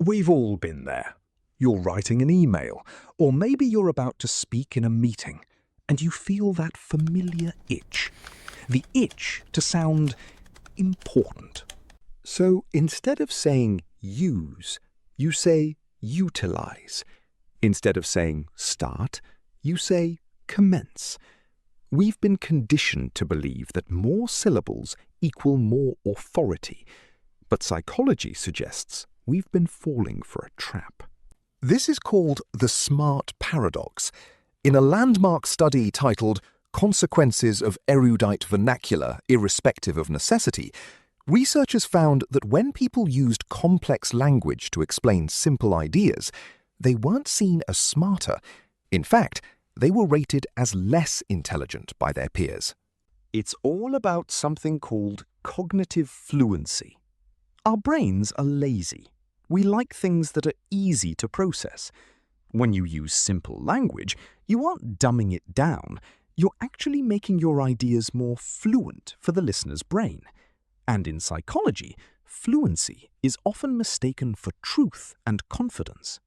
We've all been there. You're writing an email, or maybe you're about to speak in a meeting, and you feel that familiar itch. The itch to sound important. So instead of saying use, you say utilize. Instead of saying start, you say commence. We've been conditioned to believe that more syllables equal more authority, but psychology suggests we've been falling for a trap. This is called the smart paradox. In a landmark study titled Consequences of Erudite Vernacular Irrespective of Necessity, researchers found that when people used complex language to explain simple ideas, they weren't seen as smarter. In fact, they were rated as less intelligent by their peers. It's all about something called cognitive fluency. Our brains are lazy. We like things that are easy to process. When you use simple language, you aren't dumbing it down. You're actually making your ideas more fluent for the listener's brain. And in psychology, fluency is often mistaken for truth and confidence.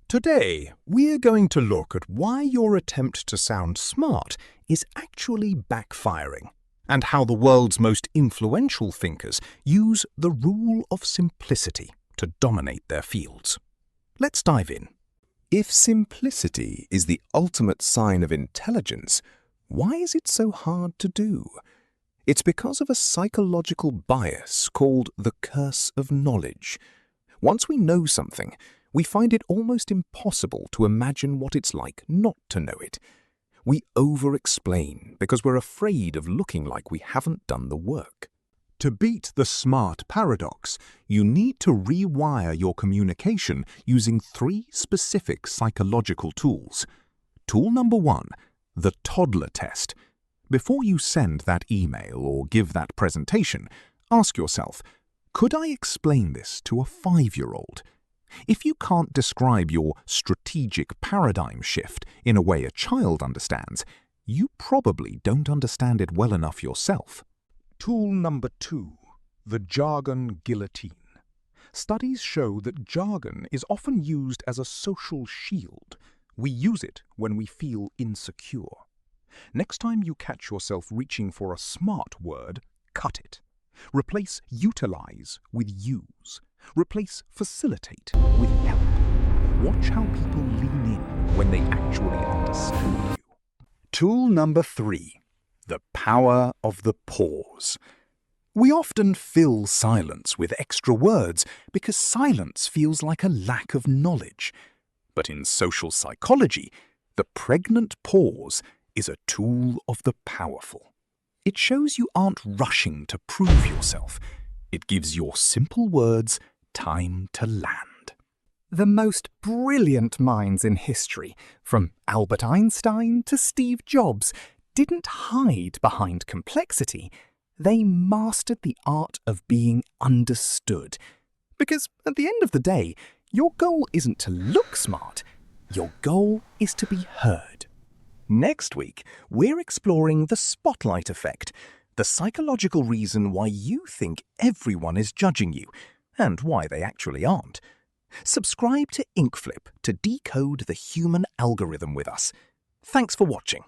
Today, we're going to look at why your attempt to sound smart is actually backfiring, and how the world's most influential thinkers use the rule of simplicity to dominate their fields. Let's dive in. If simplicity is the ultimate sign of intelligence, why is it so hard to do? It's because of a psychological bias called the curse of knowledge. Once we know something, we find it almost impossible to imagine what it's like not to know it. We over-explain because we're afraid of looking like we haven't done the work. To beat the smart paradox, you need to rewire your communication using 3 specific psychological tools. Tool number 1, the toddler test. Before you send that email or give that presentation, ask yourself, could I explain this to a 5-year-old? If you can't describe your strategic paradigm shift in a way a child understands, you probably don't understand it well enough yourself. Tool number 2, the jargon guillotine. Studies show that jargon is often used as a social shield. We use it when we feel insecure. Next time you catch yourself reaching for a smart word, cut it. Replace utilize with use. Replace facilitate with help. Watch how people lean in when they actually understand you. Tool number 3, the power of the pause. We often fill silence with extra words because silence feels like a lack of knowledge. But in social psychology, the pregnant pause is a tool of the powerful. It shows you aren't rushing to prove yourself. It gives your simple words time to land. The most brilliant minds in history, from Albert Einstein to Steve Jobs, didn't hide behind complexity. They mastered the art of being understood. Because at the end of the day, your goal isn't to look smart. Your goal is to be heard. Next week, we're exploring the spotlight effect, the psychological reason why you think everyone is judging you, and why they actually aren't. Subscribe to InkFlip to decode the human algorithm with us. Thanks for watching.